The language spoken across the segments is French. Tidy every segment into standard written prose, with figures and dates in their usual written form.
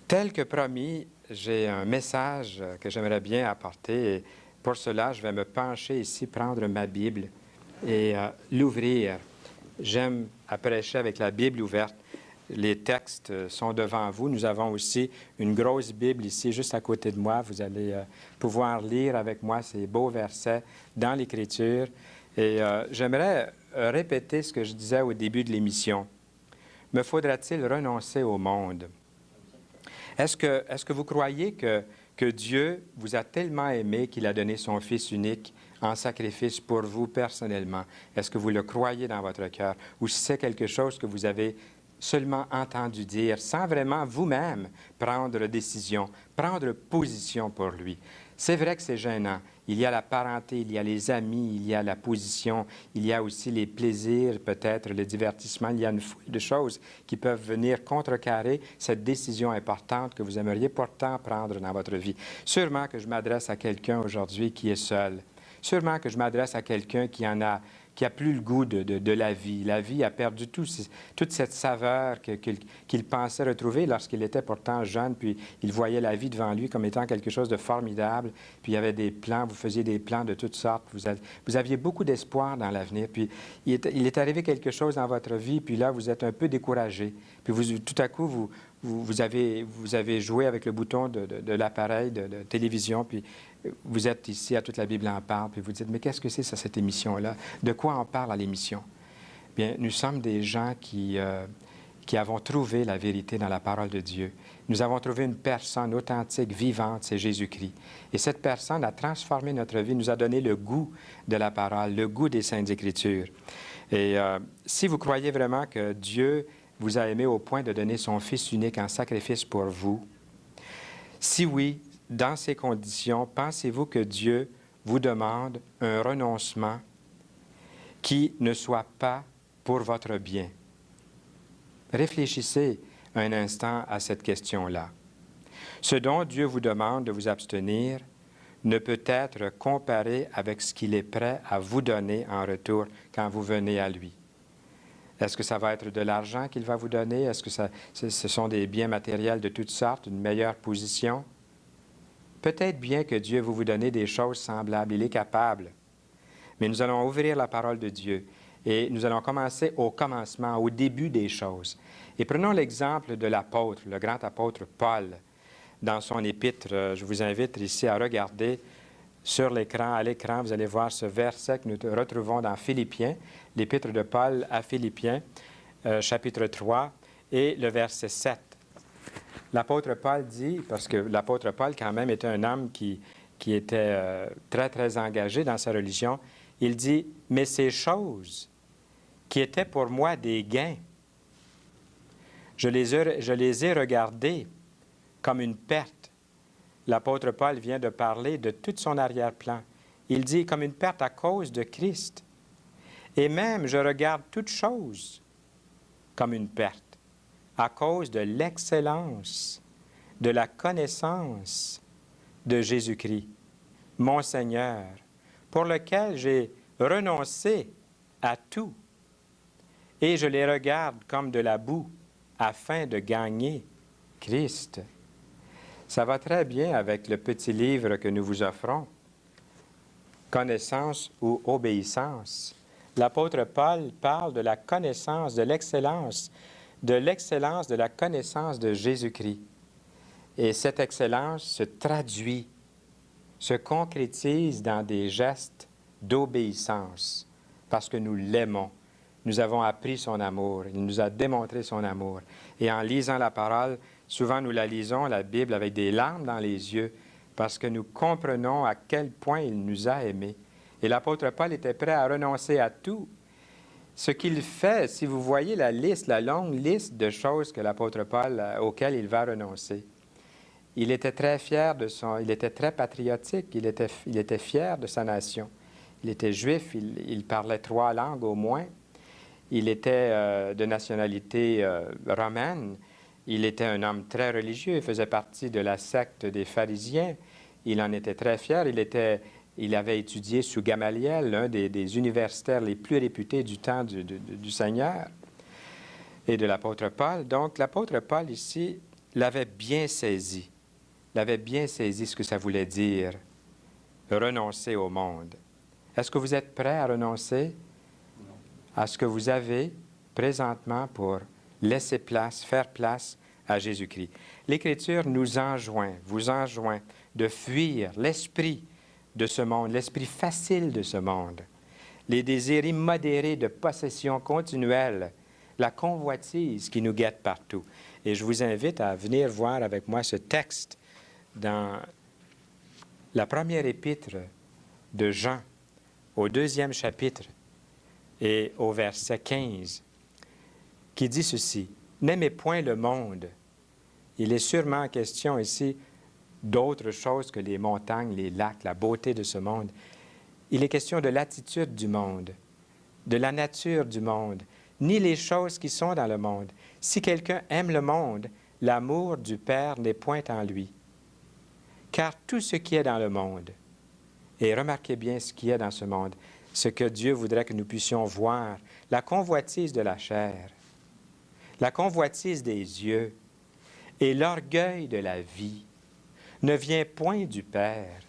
Tel que promis, j'ai un message que j'aimerais bien apporter. Et pour cela, je vais me pencher ici, prendre ma Bible et l'ouvrir. J'aime prêcher avec la Bible ouverte. Les textes sont devant vous. Nous avons aussi une grosse Bible ici, juste à côté de moi. Vous allez pouvoir lire avec moi ces beaux versets dans l'Écriture. Et j'aimerais répéter ce que je disais au début de l'émission. Me faudra-t-il renoncer au monde? Est-ce que vous croyez que Dieu vous a tellement aimé qu'il a donné son Fils unique en sacrifice pour vous personnellement? Est-ce que vous le croyez dans votre cœur? Ou si c'est quelque chose que vous avez seulement entendu dire, sans vraiment vous-même prendre décision, prendre position pour lui? C'est vrai que c'est gênant. Il y a la parenté, il y a les amis, il y a la position, il y a aussi les plaisirs, peut-être le divertissement. Il y a une foule de choses qui peuvent venir contrecarrer cette décision importante que vous aimeriez pourtant prendre dans votre vie. Sûrement que je m'adresse à quelqu'un aujourd'hui qui est seul. Sûrement que je m'adresse à quelqu'un qui a plus le goût de la vie. La vie a perdu toute cette saveur qu'il pensait retrouver lorsqu'il était pourtant jeune, puis il voyait la vie devant lui comme étant quelque chose de formidable, puis il y avait des plans, vous faisiez des plans de toutes sortes, vous aviez beaucoup d'espoir dans l'avenir, puis il est arrivé quelque chose dans votre vie, puis là, vous êtes un peu découragé, puis tout à coup, vous avez joué avec le bouton de l'appareil de télévision, puis vous êtes ici à Toute la Bible en parle, puis vous dites, mais qu'est-ce que c'est ça, cette émission-là? De quoi on parle à l'émission? Bien, nous sommes des gens qui avons trouvé la vérité dans la parole de Dieu. Nous avons trouvé une personne authentique, vivante, c'est Jésus-Christ. Et cette personne a transformé notre vie, nous a donné le goût de la parole, le goût des Saintes Écritures. Et si vous croyez vraiment que Dieu vous a aimé au point de donner son Fils unique en sacrifice pour vous, si oui, dans ces conditions, pensez-vous que Dieu vous demande un renoncement qui ne soit pas pour votre bien? Réfléchissez un instant à cette question-là. Ce dont Dieu vous demande de vous abstenir ne peut être comparé avec ce qu'il est prêt à vous donner en retour quand vous venez à lui. Est-ce que ça va être de l'argent qu'il va vous donner? Est-ce que ce sont des biens matériels de toutes sortes, une meilleure position? Peut-être bien que Dieu va vous donner des choses semblables. Il est capable. Mais nous allons ouvrir la parole de Dieu et nous allons commencer au commencement, au début des choses. Et prenons l'exemple de l'apôtre, le grand apôtre Paul. Dans son épître, je vous invite ici à regarder sur l'écran, à l'écran, vous allez voir ce verset que nous retrouvons dans Philippiens, l'épître de Paul à Philippiens, chapitre 3, et le verset 7. L'apôtre Paul dit, parce que l'apôtre Paul quand même était un homme qui était très, très engagé dans sa religion, il dit, « Mais ces choses qui étaient pour moi des gains, je les ai regardées comme une perte. » L'apôtre Paul vient de parler de tout son arrière-plan. Il dit, comme une perte à cause de Christ. Et même, je regarde toutes choses comme une perte, à cause de l'excellence, de la connaissance de Jésus-Christ, mon Seigneur, pour lequel j'ai renoncé à tout, et je les regarde comme de la boue, afin de gagner Christ. Ça va très bien avec le petit livre que nous vous offrons, Connaissance ou obéissance. L'apôtre Paul parle de la connaissance, de l'excellence de la connaissance de Jésus-Christ. Et cette excellence se traduit, se concrétise dans des gestes d'obéissance, parce que nous l'aimons. Nous avons appris son amour, il nous a démontré son amour. Et en lisant la parole, souvent nous la lisons, la Bible, avec des larmes dans les yeux, parce que nous comprenons à quel point il nous a aimés. Et l'apôtre Paul était prêt à renoncer à tout. Ce qu'il fait, si vous voyez la longue liste de choses que l'apôtre Paul, auxquelles il va renoncer, il était très fier il était très patriotique, il était fier de sa nation. Il était juif, il parlait 3 langues au moins. Il était de nationalité romaine. Il était un homme très religieux. Il faisait partie de la secte des pharisiens. Il en était très fier. Il avait étudié sous Gamaliel, l'un des universitaires les plus réputés du temps du Seigneur et de l'apôtre Paul. Donc, l'apôtre Paul, ici, l'avait bien saisi ce que ça voulait dire, renoncer au monde. Est-ce que vous êtes prêt à renoncer à ce que vous avez présentement pour laisser place, faire place à Jésus-Christ? L'Écriture nous enjoint, vous enjoint de fuir l'esprit de ce monde, l'esprit facile de ce monde, les désirs immodérés de possession continuelle, la convoitise qui nous guette partout. Et je vous invite à venir voir avec moi ce texte dans la première épître de Jean, au 2e chapitre et au verset 15, qui dit ceci: « N'aimez point le monde. » Il est sûrement question ici d'autre chose que les montagnes, les lacs, la beauté de ce monde. Il est question de l'attitude du monde, de la nature du monde, ni les choses qui sont dans le monde. Si quelqu'un aime le monde, l'amour du Père n'est point en lui. Car tout ce qui est dans le monde, et remarquez bien ce qui est dans ce monde, ce que Dieu voudrait que nous puissions voir, la convoitise de la chair, la convoitise des yeux et l'orgueil de la vie, ne vient point du Père,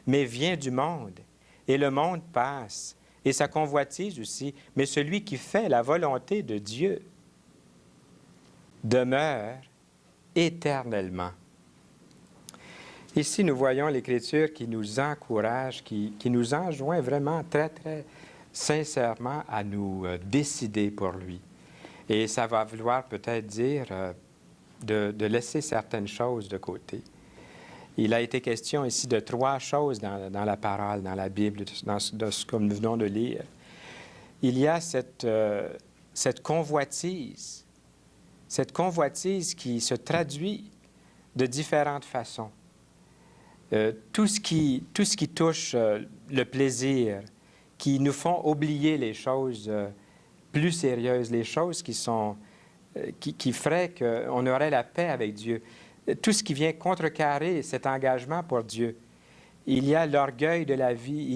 mais vient du monde. Et le monde passe, et sa convoitise aussi, mais celui qui fait la volonté de Dieu demeure éternellement. Ici, nous voyons l'Écriture qui nous encourage, qui nous enjoint vraiment très, très sincèrement à nous décider pour lui. Et ça va vouloir peut-être dire de laisser certaines choses de côté. Il a été question ici de 3 choses dans la parole, dans la Bible, de ce que nous venons de lire. Il y a cette convoitise qui se traduit de différentes façons. Tout ce qui touche le plaisir, qui nous font oublier les choses plus sérieuses, les choses qui feraient qu'on aurait la paix avec Dieu. Tout ce qui vient contrecarrer cet engagement pour Dieu. Il y a l'orgueil de la vie,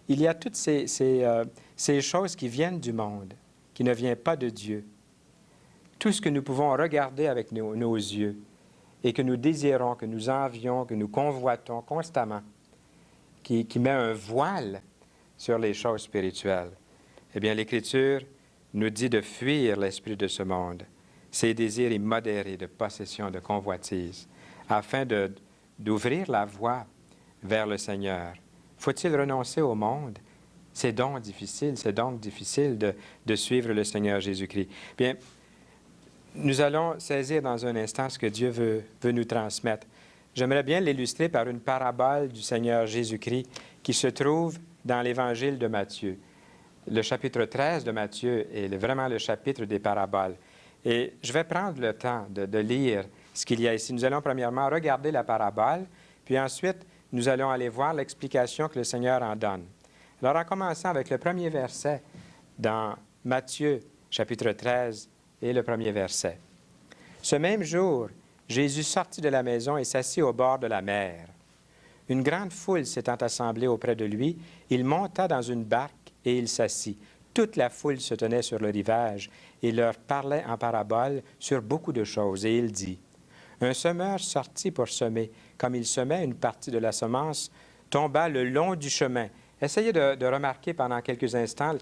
il y a toutes ces choses qui viennent du monde, qui ne viennent pas de Dieu. Tout ce que nous pouvons regarder avec nos yeux et que nous désirons, que nous envions, que nous convoitons constamment, qui met un voile sur les choses spirituelles. Eh bien, l'Écriture nous dit de fuir l'esprit de ce monde, ces désirs immodérés de possession, de convoitise, afin d'ouvrir la voie vers le Seigneur. Faut-il renoncer au monde? C'est donc difficile de suivre le Seigneur Jésus-Christ. Bien, nous allons saisir dans un instant ce que Dieu veut nous transmettre. J'aimerais bien l'illustrer par une parabole du Seigneur Jésus-Christ qui se trouve dans l'Évangile de Matthieu. Le chapitre 13 de Matthieu est vraiment le chapitre des paraboles. Et je vais prendre le temps de lire ce qu'il y a ici. Nous allons premièrement regarder la parabole, puis ensuite, nous allons aller voir l'explication que le Seigneur en donne. Alors, en commençant avec le premier verset dans Matthieu, chapitre 13, et le premier verset. « Ce même jour, Jésus sortit de la maison et s'assit au bord de la mer. Une grande foule s'étant assemblée auprès de lui, il monta dans une barque et il s'assit. Toute la foule se tenait sur le rivage et leur parlait en parabole sur beaucoup de choses. Et il dit, « Un semeur sortit pour semer. Comme il semait, une partie de la semence tomba le long du chemin. » Essayez de remarquer pendant quelques instants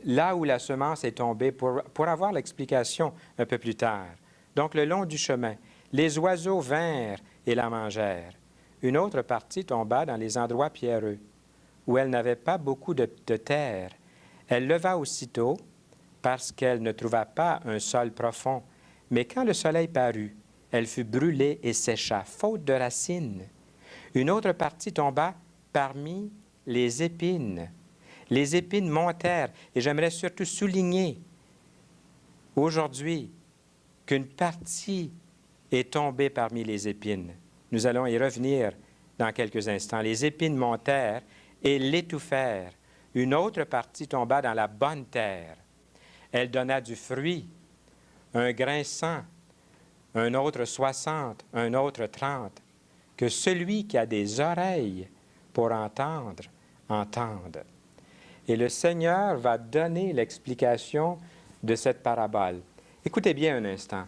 là où la semence est tombée pour avoir l'explication un peu plus tard. Donc, le long du chemin, les oiseaux vinrent et la mangèrent. Une autre partie tomba dans les endroits pierreux, où elle n'avait pas beaucoup de terre. Elle leva aussitôt, parce qu'elle ne trouva pas un sol profond. Mais quand le soleil parut, elle fut brûlée et sécha, faute de racines. Une autre partie tomba parmi les épines. Les épines montèrent, et j'aimerais surtout souligner aujourd'hui qu'une partie est tombée parmi les épines. Nous allons y revenir dans quelques instants. Les épines montèrent et l'étouffèrent. Une autre partie tomba dans la bonne terre. Elle donna du fruit, un grain 100, un autre 60, un autre 30. Que celui qui a des oreilles pour entendre, entende. Et le Seigneur va donner l'explication de cette parabole. Écoutez bien un instant.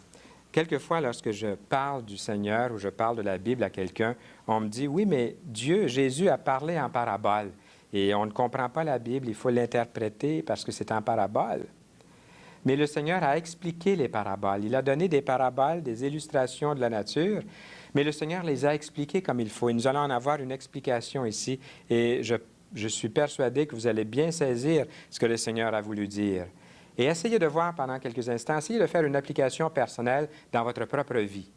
Quelquefois, lorsque je parle du Seigneur ou je parle de la Bible à quelqu'un, on me dit, oui, mais Dieu, Jésus a parlé en parabole et on ne comprend pas la Bible, il faut l'interpréter parce que c'est en parabole. Mais le Seigneur a expliqué les paraboles. Il a donné des paraboles, des illustrations de la nature, mais le Seigneur les a expliquées comme il faut. Et nous allons en avoir une explication ici et je suis persuadé que vous allez bien saisir ce que le Seigneur a voulu dire. Et essayez de voir pendant quelques instants, essayez de faire une application personnelle dans votre propre vie.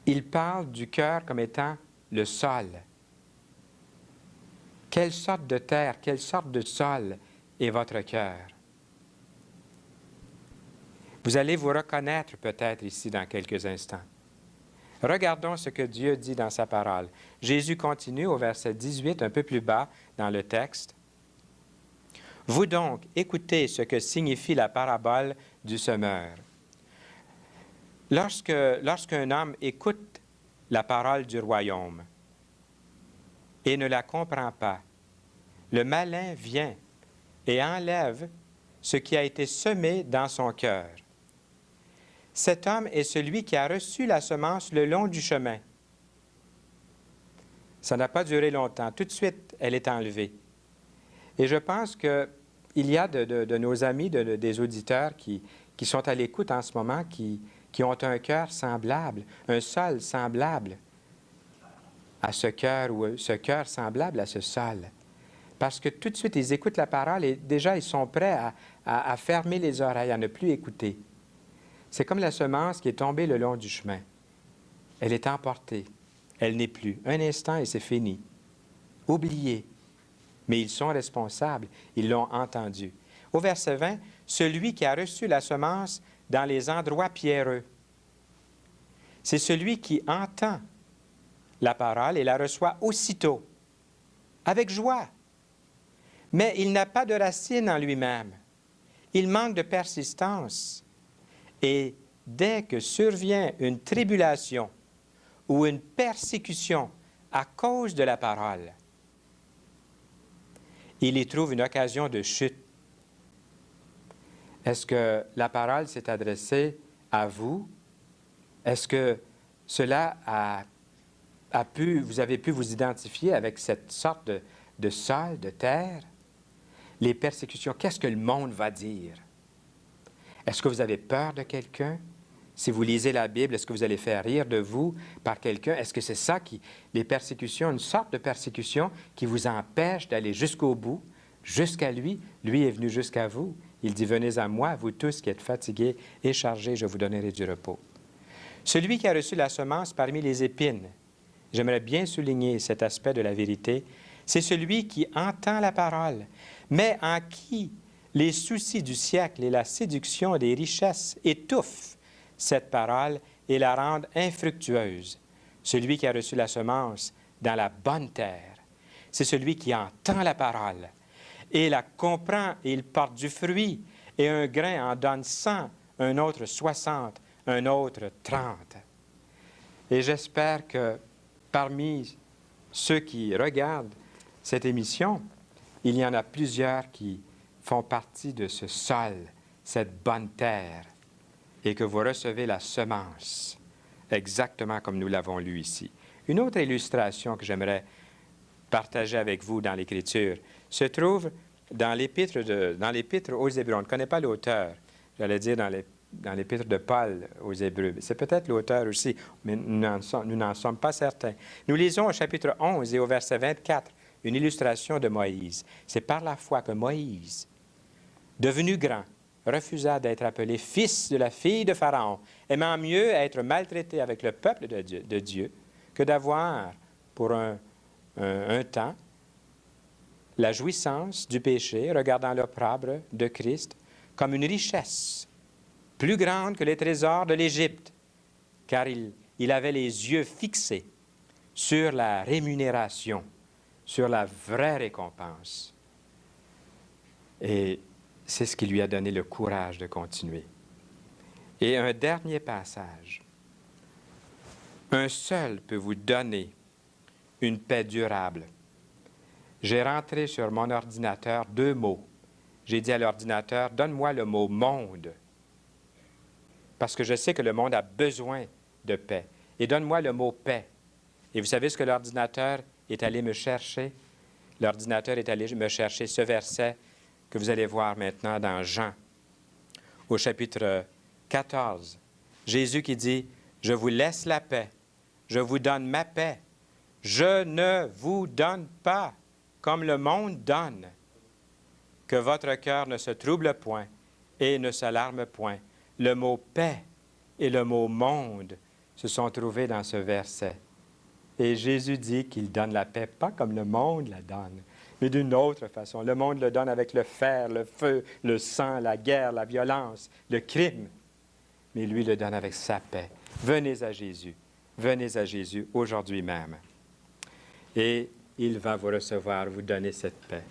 Il parle du cœur comme étant le sol. Quelle sorte de terre, quelle sorte de sol est votre cœur? Vous allez vous reconnaître peut-être ici dans quelques instants. Regardons ce que Dieu dit dans sa parole. Jésus continue au verset 18, un peu plus bas dans le texte. « Vous donc, écoutez ce que signifie la parabole du semeur. Lorsqu'un homme écoute la parole du royaume et ne la comprend pas, le malin vient et enlève ce qui a été semé dans son cœur. Cet homme est celui qui a reçu la semence le long du chemin. » Ça n'a pas duré longtemps. Tout de suite, elle est enlevée. Et je pense qu'il y a de nos amis, des auditeurs qui sont à l'écoute en ce moment, qui ont un cœur semblable, un sol semblable à ce cœur ou ce cœur semblable à ce sol. Parce que tout de suite, ils écoutent la parole et déjà, ils sont prêts à fermer les oreilles, à ne plus écouter. C'est comme la semence qui est tombée le long du chemin. Elle est emportée. Elle n'est plus. Un instant et c'est fini. Oublié. Mais ils sont responsables. Ils l'ont entendu. Au verset 20, « Celui qui a reçu la semence dans les endroits pierreux. » C'est celui qui entend la parole et la reçoit aussitôt, avec joie. Mais il n'a pas de racine en lui-même. Il manque de persistance. Et dès que survient une tribulation ou une persécution à cause de la parole, il y trouve une occasion de chute. Est-ce que la parole s'est adressée à vous? Est-ce que cela vous avez pu vous identifier avec cette sorte de sol, de terre? Les persécutions, qu'est-ce que le monde va dire? Est-ce que vous avez peur de quelqu'un? Si vous lisez la Bible, est-ce que vous allez faire rire de vous par quelqu'un? Est-ce que c'est ça les persécutions, une sorte de persécution qui vous empêche d'aller jusqu'au bout, jusqu'à lui? Lui est venu jusqu'à vous. Il dit, « Venez à moi, vous tous qui êtes fatigués et chargés, je vous donnerai du repos. » Celui qui a reçu la semence parmi les épines, j'aimerais bien souligner cet aspect de la vérité, c'est celui qui entend la parole, mais en qui les soucis du siècle et la séduction des richesses étouffent cette parole et la rendent infructueuse. Celui qui a reçu la semence dans la bonne terre, c'est celui qui entend la parole et la comprend et il porte du fruit, et un grain en donne 100, un autre 60, un autre 30. Et j'espère que parmi ceux qui regardent cette émission, il y en a plusieurs qui font partie de ce sol, cette bonne terre, et que vous recevez la semence, exactement comme nous l'avons lu ici. Une autre illustration que j'aimerais partager avec vous dans l'Écriture se trouve dans l'Épître aux Hébreux. On ne connaît pas l'auteur, j'allais dire dans l'Épître de Paul aux Hébreux. C'est peut-être l'auteur aussi, mais nous n'en sommes pas certains. Nous lisons au chapitre 11 et au verset 24 une illustration de Moïse. C'est par la foi que Moïse, devenu grand, refusa d'être appelé fils de la fille de Pharaon, aimant mieux être maltraité avec le peuple de Dieu que d'avoir pour un temps la jouissance du péché, regardant l'opprobre de Christ comme une richesse plus grande que les trésors de l'Égypte, car il avait les yeux fixés sur la rémunération, sur la vraie récompense. Et c'est ce qui lui a donné le courage de continuer. Et un dernier passage. Un seul peut vous donner une paix durable. J'ai rentré sur mon ordinateur 2 mots. J'ai dit à l'ordinateur, donne-moi le mot « monde ». parce que je sais que le monde a besoin de paix. Et donne-moi le mot paix. Et vous savez ce que l'ordinateur est allé me chercher? L'ordinateur est allé me chercher ce verset que vous allez voir maintenant dans Jean, au chapitre 14. Jésus qui dit, « Je vous laisse la paix, je vous donne ma paix. Je ne vous donne pas comme le monde donne. Que votre cœur ne se trouble point et ne s'alarme point. » Le mot « paix » et le mot « monde » se sont trouvés dans ce verset. Et Jésus dit qu'il donne la paix, pas comme le monde la donne, mais d'une autre façon. Le monde le donne avec le fer, le feu, le sang, la guerre, la violence, le crime. Mais lui le donne avec sa paix. Venez à Jésus aujourd'hui même. Et il va vous recevoir, vous donner cette paix.